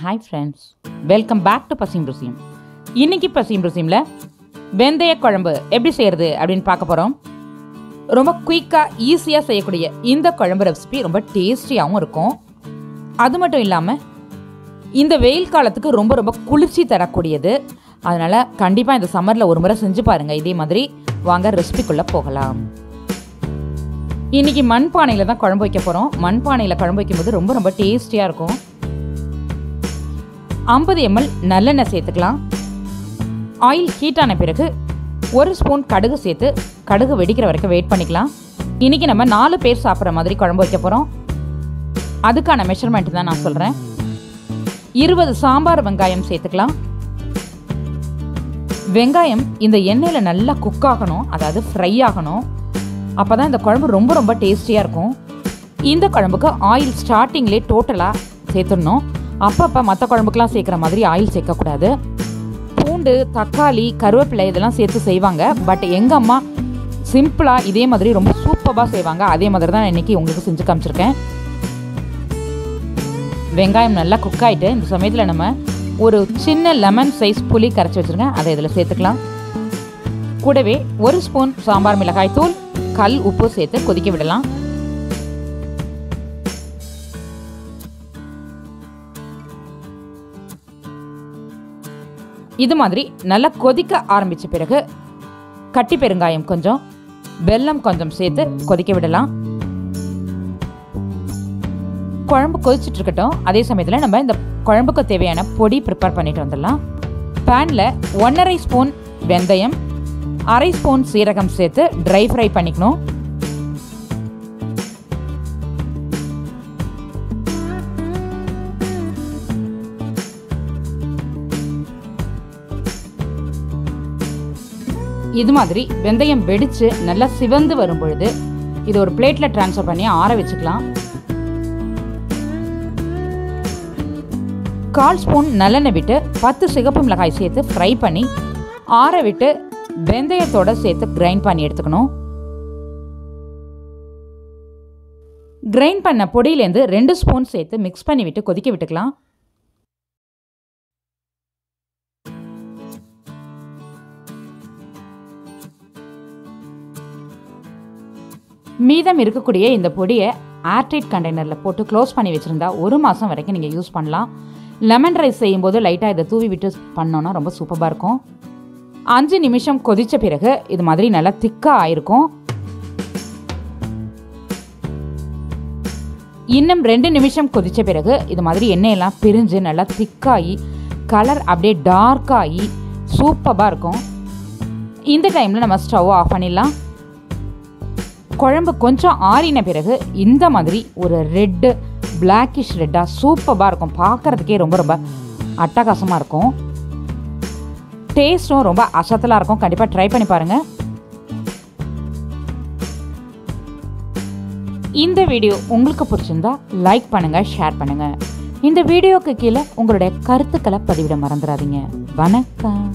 Hi friends, welcome back to பசியும் ருசியும். இன்னைக்கு பசியும் ருசியும்ல வெந்தய குழம்பு எப்படி செய்யறது அப்படின்னு பார்க்க போகிறோம். ரொம்ப குயிக்காக ஈஸியாக செய்யக்கூடிய இந்த குழம்பு ரெசிபி ரொம்ப டேஸ்டியாகவும் இருக்கும். அது மட்டும் இல்லாமல் இந்த வெயில் காலத்துக்கு ரொம்ப ரொம்ப குளிர்ச்சி தரக்கூடியது. அதனால் கண்டிப்பாக இந்த சம்மரில் ஒரு முறை செஞ்சு பாருங்கள். இதே மாதிரி வாங்க ரெசிபிக்குள்ளே போகலாம். இன்றைக்கி மண்பானையில் தான் குழம்பு வைக்க போகிறோம். மண்பானையில் குழம்பு வைக்கும்போது ரொம்ப ரொம்ப டேஸ்டியாக இருக்கும். 50 ml நல்லெண்ணெய் சேர்த்துக்கலாம். ஆயில் ஹீட் ஆன பிறகு 1 ஸ்பூன் கடுகு சேர்த்து கடுகு வெடிக்கிற வரைக்கும் வெயிட் பண்ணிக்கலாம். இன்றைக்கி நம்ம 4 பேர் சாப்பிட்ற மாதிரி குழம்பு வைக்க போகிறோம். அதுக்கான மெஷர்மெண்ட் தான் நான் சொல்கிறேன். 20 சாம்பார் வெங்காயம் சேர்த்துக்கலாம். வெங்காயம் இந்த எண்ணெயில் நல்லா குக் ஆகணும், அதாவது ஃப்ரை ஆகணும். அப்போ தான் இந்த குழம்பு ரொம்ப ரொம்ப டேஸ்டியாக இருக்கும். இந்த குழம்புக்கு ஆயில் ஸ்டார்டிங்லேயே டோட்டலாக சேர்த்துடணும். அப்பப்போ மற்ற குழம்புக்கெலாம் சேர்க்குற மாதிரி ஆயில் சேர்க்கக்கூடாது. பூண்டு, தக்காளி, கருவேப்பிலை இதெல்லாம் சேர்த்து செய்வாங்க. பட் எங்கள் அம்மா சிம்பிளாக இதே மாதிரி ரொம்ப சூப்பராக செய்வாங்க. அதே மாதிரி தான் இன்றைக்கி உங்களுக்கு செஞ்சு காமிச்சிருக்கேன். வெங்காயம் நல்லா குக் ஆகிட்டு இந்த சமயத்தில் நம்ம ஒரு சின்ன லெமன் சைஸ் புளி கரைச்சி வச்சுருக்கேன், அதை இதில் சேர்த்துக்கலாம். கூடவே 1 ஸ்பூன் சாம்பார் மிளகாய் தூள், கல் உப்பு சேர்த்து கொதிக்க விடலாம். இது மாதிரி நல்லா கொதிக்க ஆரம்பித்த பிறகு கட்டி பெருங்காயம் கொஞ்சம், வெல்லம் கொஞ்சம் சேர்த்து கொதிக்க விடலாம். குழம்பு கொதிச்சுட்டு இருக்கட்டும். அதே சமயத்தில் நம்ம இந்த குழம்புக்கு தேவையான பொடி ப்ரிப்பேர் பண்ணிட்டு வந்துடலாம். பேனில் 1.5 ஸ்பூன் வெந்தயம், 1/2 ஸ்பூன் சீரகம் சேர்த்து ட்ரை ஃப்ரை பண்ணிக்கணும். இது மாதிரி வெந்தயம் வெடித்து நல்லா சிவந்து வரும் பொழுது இது ஒரு பிளேட்டில் ட்ரான்ஸ்ஃபர் பண்ணி ஆற வச்சுக்கலாம். 1/4 ஸ்பூன் நல்லெண்ணெய் விட்டு 10 சிகப்பு மிளகாய் சேர்த்து ஃப்ரை பண்ணி ஆற விட்டு வெந்தயத்தோடு சேர்த்து கிரைண்ட் பண்ணி எடுத்துக்கணும். கிரைண்ட் பண்ண பொடியிலேருந்து 2 ஸ்பூன் சேர்த்து மிக்ஸ் பண்ணி விட்டு கொதிக்க விட்டுக்கலாம். மீதம் இருக்கக்கூடிய இந்த பொடியை ஏர்டைட் கண்டெய்னரில் போட்டு க்ளோஸ் பண்ணி வச்சுருந்தா 1 மாதம் வரைக்கும் நீங்கள் யூஸ் பண்ணலாம். லெமன் ரைஸ் செய்யும்போது லைட்டாக இதை தூவி விட்டு பண்ணோன்னா ரொம்ப சூப்பராக இருக்கும். 5 நிமிஷம் கொதித்த பிறகு இது மாதிரி நல்லா திக்காக ஆயிருக்கும். இன்னும் 2 நிமிஷம் கொதித்த பிறகு இது மாதிரி எண்ணெயெல்லாம் பிரிஞ்சு நல்லா திக்காகி கலர் அப்படியே டார்க்காகி சூப்பராக இருக்கும். இந்த டைமில் நம்ம ஸ்டவ் ஆஃப் பண்ணிடலாம். குழம்பு கொஞ்சம் ஆறின பிறகு இந்த மாதிரி ஒரு ரெட்டு பிளாக்கிஷ் ரெட்டாக சூப்பராக இருக்கும். பார்க்குறதுக்கே ரொம்ப ரொம்ப அட்டகாசமாக இருக்கும். டேஸ்ட்டும் ரொம்ப அசத்தலாக இருக்கும். கண்டிப்பாக ட்ரை பண்ணி பாருங்கள். இந்த வீடியோ உங்களுக்கு பிடிச்சிருந்தா லைக் பண்ணுங்கள், ஷேர் பண்ணுங்கள். இந்த வீடியோக்கு கீழே உங்களுடைய கருத்துக்களை பதிவிட மறந்துடாதீங்க. வணக்கம்.